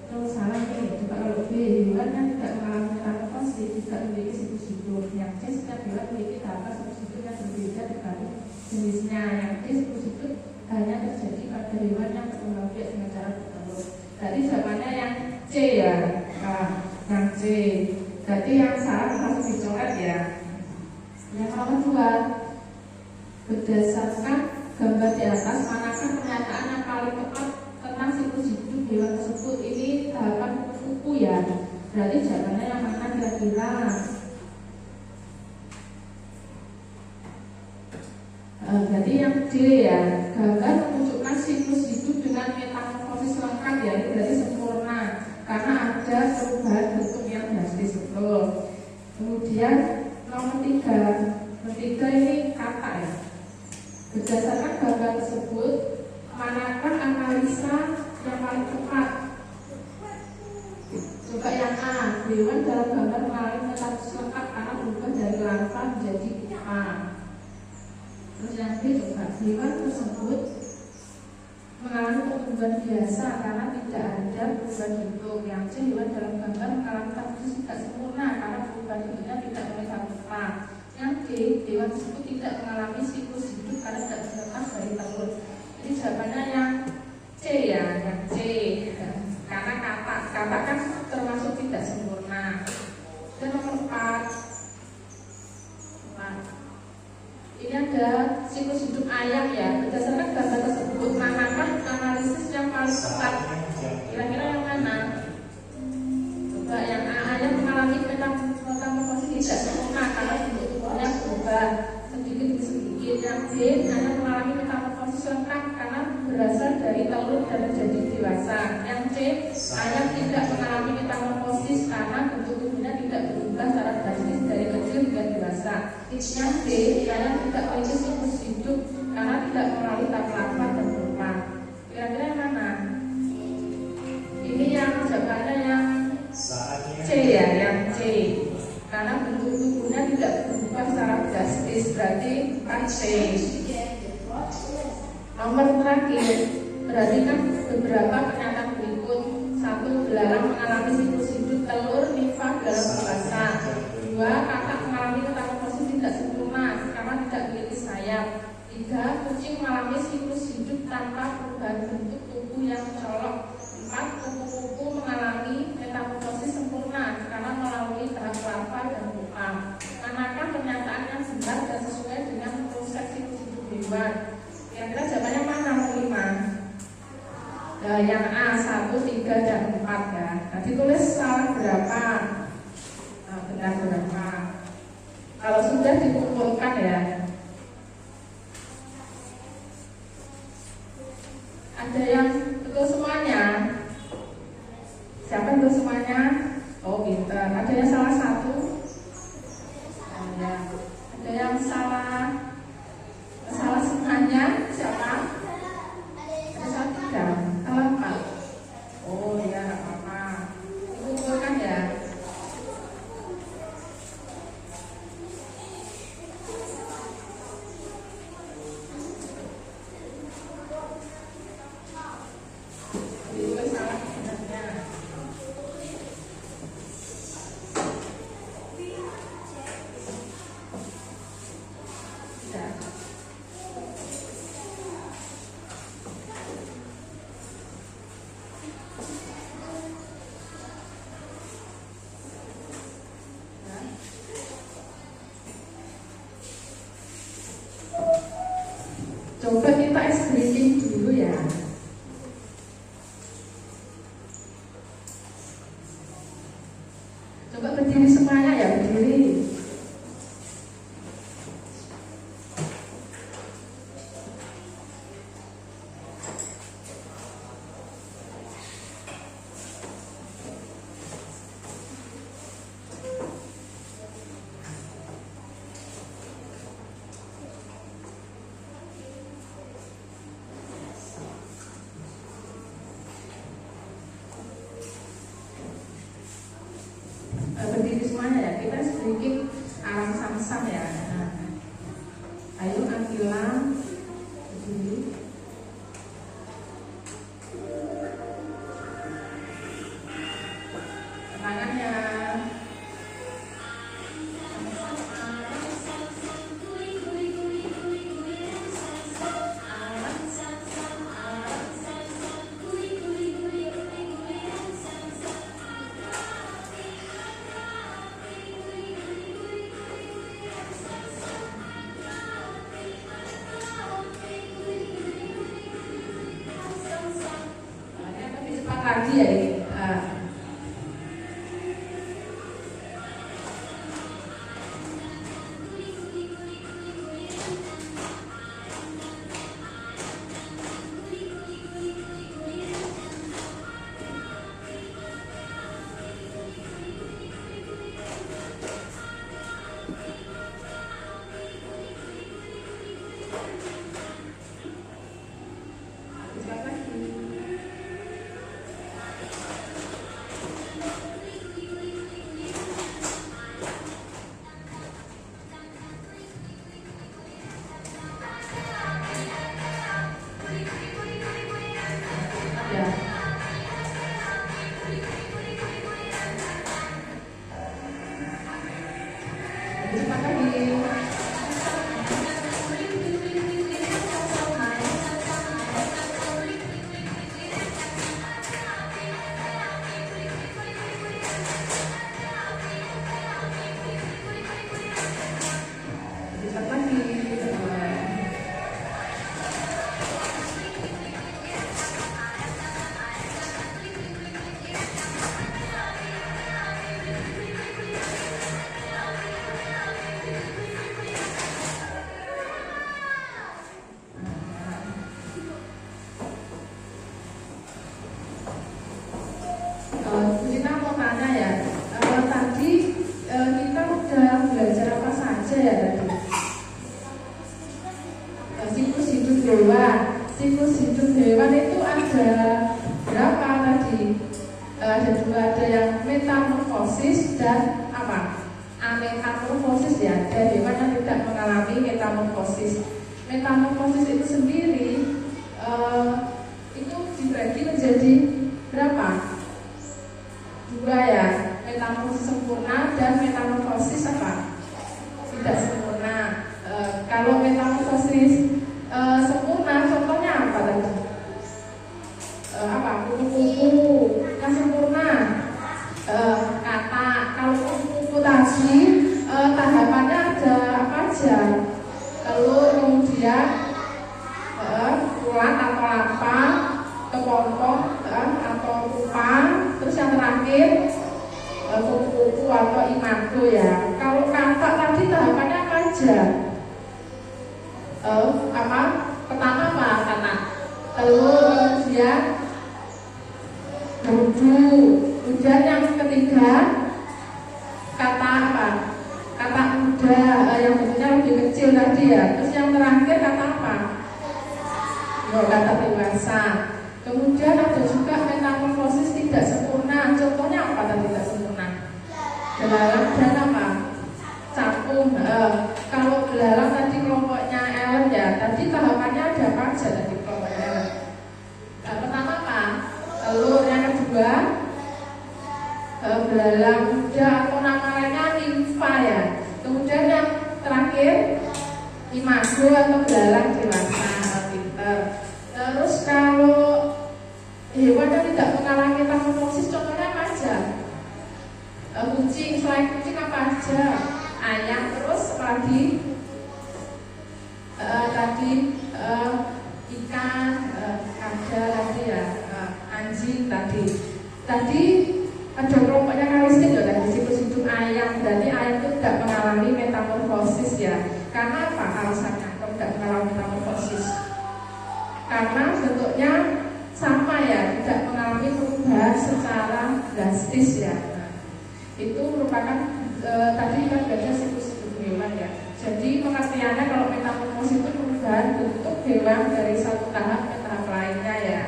Terus salah nih. Coba kalau B. Hewan yang tidak mengalami metamorfosis tidak memiliki siklus hidup. Yang C. Setiap hewan memiliki tahapan siklus hidup yang berbeda tergantung jenisnya. Yang D. Siklus hidup hanya terjadi pada hewan yang berkembang biak dengan cara bertelur. Jadi jawabannya yang C ya. Yang C. Jadi yang salah harus dicoret ya. Yang nomor 2, berdasarkan gambar di atas, manakah pernyataan yang paling tepat tentang siklus hidup hewan tersebut? Ini tahapan kuku ya. Berarti jawabannya yang mana kira-kira? Berarti yang D ya. Gambar menunjukkan siklus hidup dengan metamorfosis lengkap ya. Ini berarti sempurna karena ada perubahan bentuk yang drastis betul. Kemudian nomor 3 ini kata ya. Berdasarkan gambar tersebut, manakah analisa yang paling tepat? Coba yang A. Hewan dalam gambar mengalami metamorfosis lengkap karena berubah dari larva menjadi pupa. Terus yang B, coba hewan tersebut mengalami pertumbuhan biasa karena tidak ada perubahan bentuk. Yang C, hewan dalam gambar mengalami metamorfosis tidak sempurna karena perubahan bentuknya tidak melihat pupa. Yang D, hewan tersebut tidak mengalami siklus hidup karena tidak terlepas dari telur. Jadi jawabannya yang C ya, yang C. Karena kata kan termasuk tidak sempurna. Dan nomor 4. Ini ada siklus hidup ayam ya. Berdasarkan gambar tersebut, manakah analisis yang paling tepat saya tidak mengalami metamorfosis karena bentuk tubuhnya tidak berubah secara drastis dari kecil hingga dewasa. Yang D, saya tidak memiliki siklus hidup karena tidak melalui tahap larva dan pupa. Kira-kira yang mana? Ini yang jawabannya yang C ya, yang C. Karena bentuk tubuhnya tidak berubah secara drastis, berarti C. Nomor terakhir, perhatikan beberapa pernyataan berikut. 1. Belalang mengalami siklus hidup telur nimfa dalam dewasa. 2. Kakak mengalami metamorfosis tidak sempurna karena tidak memiliki sayap. 3. Kucing mengalami siklus hidup tanpa perubahan bentuk tubuh yang mencolok. 4. Kupu-kupu mengalami metamorfosis sempurna karena melalui tahap larva dan pupa. Manakah pernyataan yang benar dan sesuai dengan proses siklus hidup hewan? Kira-kira jawabannya mana? Nomor 5. Yang A 1, 3, dan 4 ya. Nah, ditulis salah berapa? Nah, benar berapa? Kalau sudah dikumpulkan ya. Ada yang betul semuanya? Siapa betul semuanya? Oh, pintar. Ada yang salah satu? Ada yang salah semuanya? Siapa? Ada salah 3, salah 4. Oh ya, nggak apa-apa. Dikumpulkan ya. Ditulis salah sebenarnya. Ya. Coba kita explain dulu ya. Coba berdiri semuanya ya, berdiri. Berdiri semuanya ya, kita sedikit alam samsam ya. Nah, ayo Akila berdiri. Tangannya. Lebih cepat lagi ya ini. Cepat lagi. ada dua, ada yang metamorfosis dan apa? Ametamorfosis ya. Ada hewan yang tidak mengalami metamorfosis. Metamorfosis itu sendiri itu dibagi menjadi berapa? Dua ya, metamorfosis sempurna dan metamorfosis apa? Tidak sempurna. Kalau metamorfosis sempurna, contohnya apa tadi? Apa? Kupu-kupu yang sempurna. Kata. Kalau kupu-kupu tadi tahapannya ada apa aja? Telur, kemudian ulat atau lapang, kepompong atau kupang, terus yang terakhir kupu-kupu atau imago ya. Kalau katak tadi tahapannya apa aja? Apa? Pertama apa katak? Telur, kemudian budu, kemudian yang ketiga kata apa? Kata muda yang bentuknya lebih kecil tadi ya. Terus yang terakhir kata apa? Kata dewasa. Kemudian ada juga metamorfosis tidak sempurna. Contohnya apa tadi tidak sempurna? Belalang dan apa? Capung. Kalau belalang tadi kelompoknya Ellen ya. Tadi tahapannya ada apa aja tadi kelompoknya Ellen? Pertama apa? Telur. Yang kedua belalang muda atau nama lainnya nimfa ya. Kemudian yang terakhir imago atau belalang dewasa. Terus kalau hewan yang tidak mengalami metamorfosis contohnya apa aja? Kucing, selain kucing apa aja? Ayam, terus apa lagi? Tadi ikan, ada tadi ya, anjing tadi. Tadi ada kelompoknya kalistin loh tadi siklus hidup ayam. Berarti ayam itu tidak mengalami metamorfosis ya. Karena apa alasannya kalau tidak mengalami metamorfosis? Karena bentuknya sama ya, tidak mengalami perubahan secara drastis ya. Nah, itu merupakan tadi kita baca siklus hidup hewan ya. Jadi pengertiannya kalau metamorfosis itu perubahan bentuk hewan dari satu tahap ke tahap lainnya ya.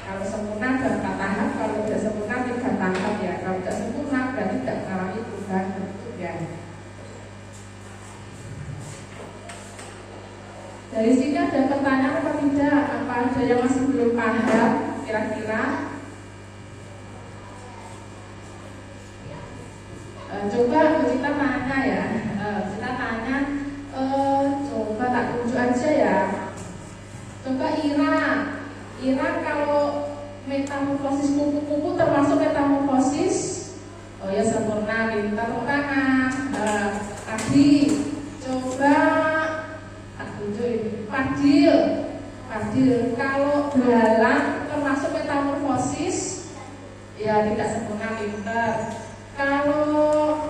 Kalau sempurna ada 4 tahap, kalau tidak sempurna 3 tahap ya. Kalau tidak sempurna berarti tidak mengalami perubahan bentuk ya. Dari sini ada pertanyaan apa tidak? Apa ada yang masih belum paham kira-kira? Coba kita tanya ya. Kita tanya, coba tak tunjuk aja ya. Coba Ira kalau metamorfosis kupu-kupu termasuk metamorfosis? Oh ya sempurna, kita tepuk tangan. Adi, coba Fadil, kalau belalang termasuk metamorfosis? Ya tidak sempurna, pinter. Kalau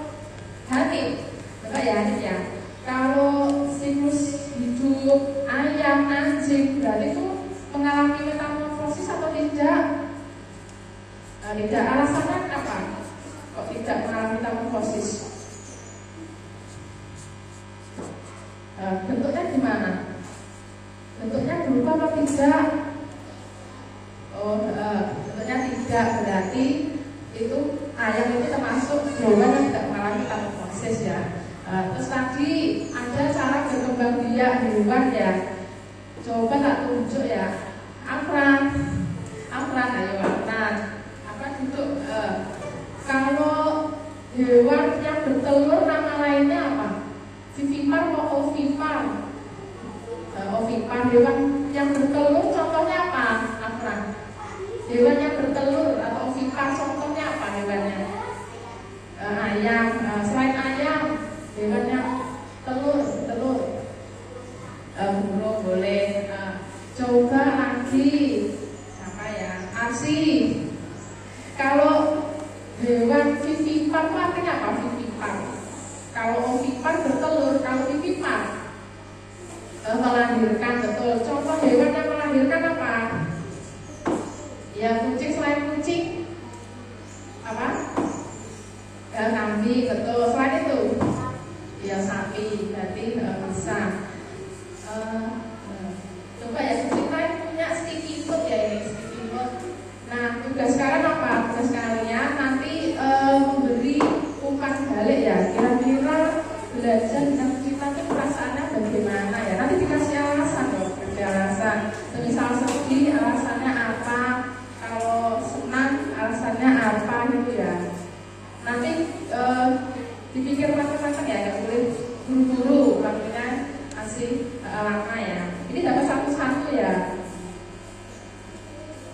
Hanif, coba ya Hanif ya. Kalau siklus hidup ayam, anjing, berarti itu mengalami metamorfosis atau tidak? Tidak. Alasannya apa? Kok tidak mengalami metamorfosis? Bentuknya gimana? Bentuknya berubah atau tidak? Bentuknya tidak, berarti itu ayam itu termasuk hewan yang tidak mengalami metamorfosis ya. Terus tadi ada cara berkembang biak hewan ya. Coba tak tunjuk ya. Afran, ayo Afran. Apa duduk? Kalau hewan yang bertelur nama lainnya apa? Vivipar atau ovipar? Ovipar, hewan yang bertelur contohnya apa? Afran. Hewan yang bertelur atau ovipar contohnya apa hewannya? Ayam. Selain ayam, hewan yang telur. Burung boleh. Coba lagi apa ya? Arsi. Kalau hewan vivipar itu artinya apa? Vivipar. Kalau ovipar bertelur, kalau vivipar melahirkan, betul. Contoh hewan yang melahirkan apa? Ya kucing. Selain kucing apa? Kambing, betul. Selain itu ya sapi. Berarti bisa. Coba ya kucing lain punya sticky foot ya ini sticky foot. Nah tugas sekarang apa? Tugas apa gitu ya. Nanti dipikir matang-matang ya, nggak boleh buru-buru waktunya masih lama ya. Ini dapat satu-satu ya,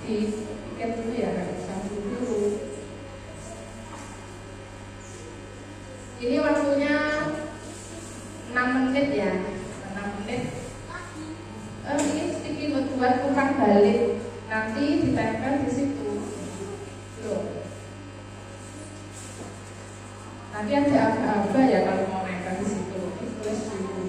dipikir dulu ya, nggak bisa buru-buru. Ini waktunya 6 menit ya, 6 menit. Ini sedikit buat umpan balik, nanti ditempel di situ. Loh. Nanti ada aba-aba ya kalau mau nempel di situ. Tulis dulu.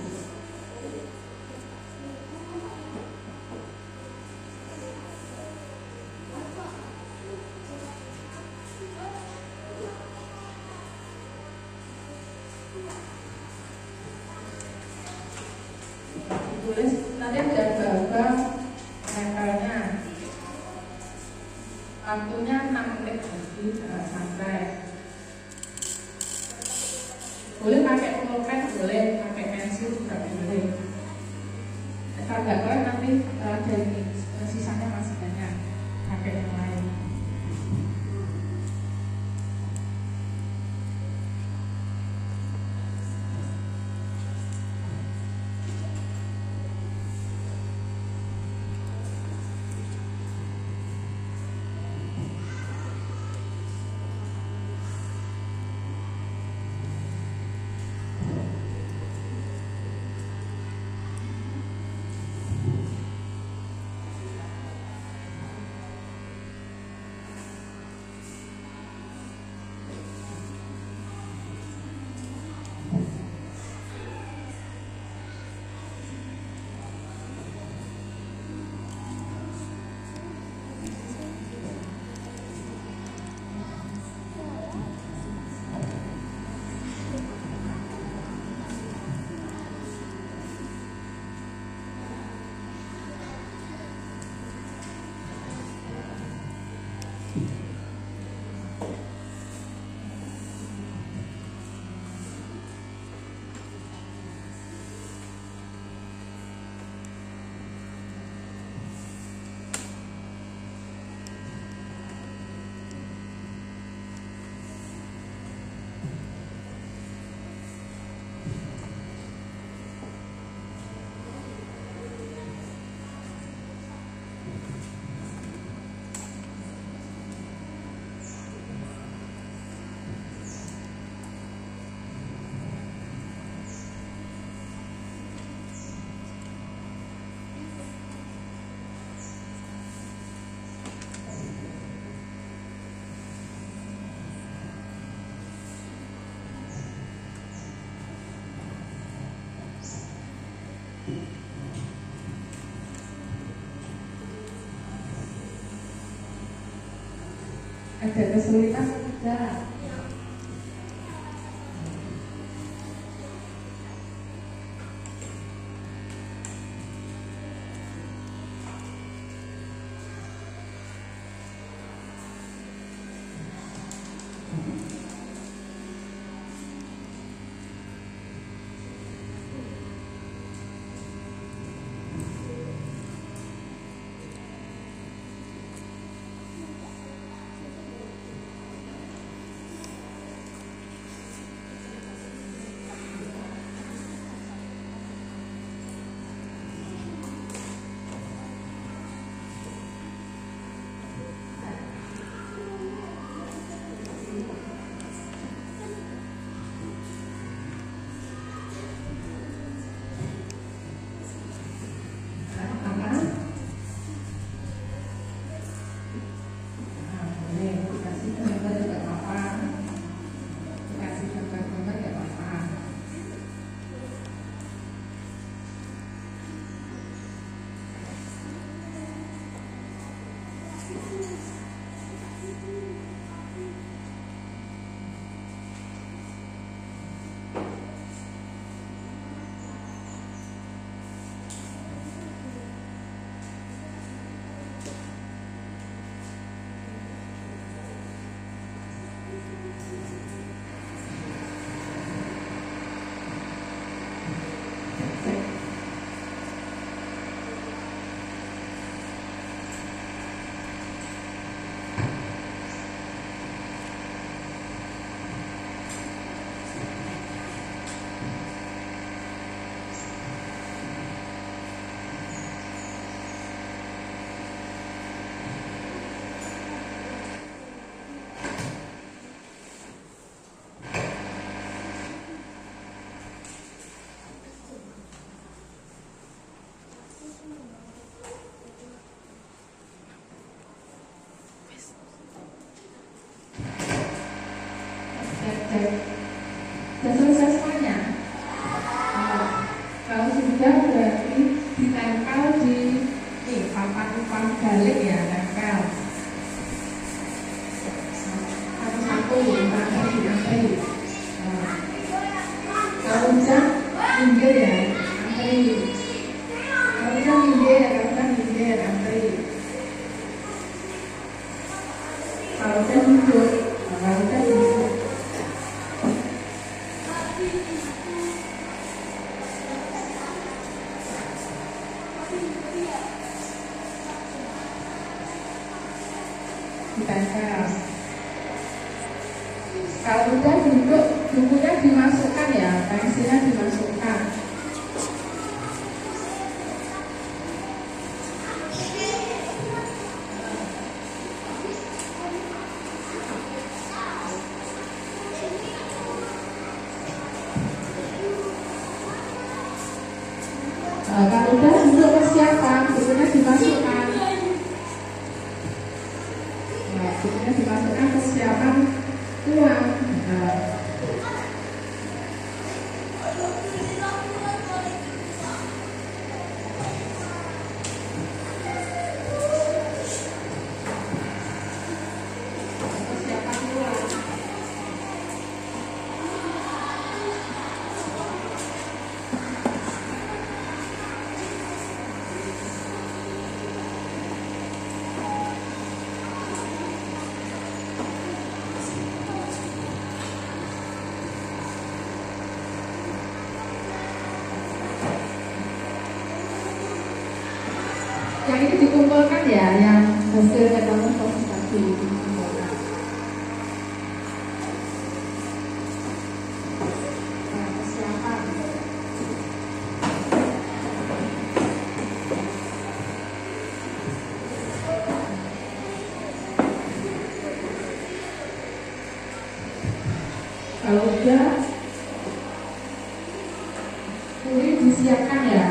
Tulis nanti ada aba-aba nempelnya. Waktunya 6 menit lagi sampai. Boleh pakai pulpen, boleh pakai pensil juga boleh. Kalau nggak boleh nanti dari sisanya masih banyak, pakai yang lain. Ada kesulitan tidak? Cek. Sudah selesai semuanya? Kalau sudah berarti ditempel di papan balik ya, tempel satu-satu, antri. Kalau udah minggir ya, antri. Kalau udah minggir, antri. Kalau udah duduk, ditempel. Kalau udah duduk, bukunya dimasukkan ya, pensilnya dimasukkan. Kalau udah duduk persiapan, bukunya dimasukkan. Bukunya dimasukkan persiapan pulang. Persiapan pulang. Yang ini dikumpulkan ya, yang hasil metamorfosis tadi dikumpulkan. Nah, persiapan. Kalau udah, kulit disiapkan ya.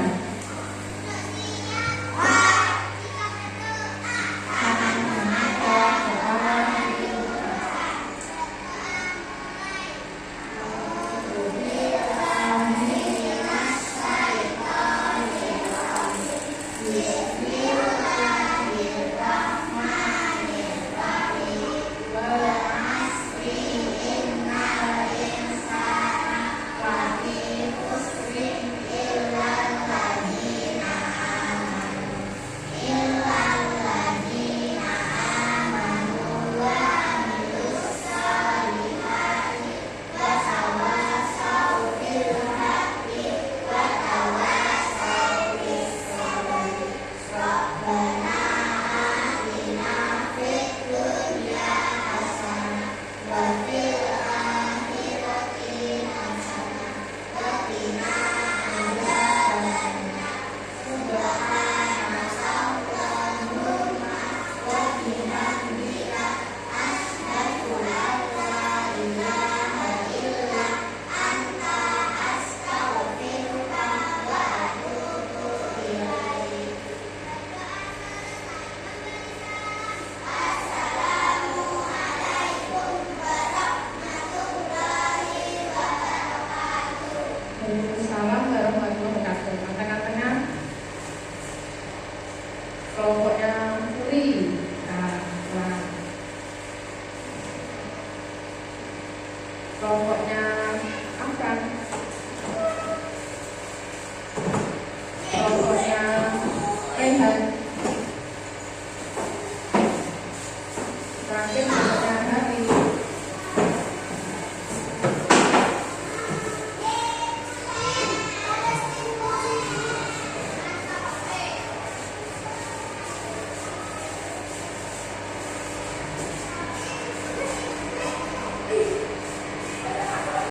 Waalaikumsalam warahmatullahi wabarakatuh. Tengah-tengah kelompoknya Puri. Nah, kelompoknya Afgan, kelompoknya Rehan, terakhir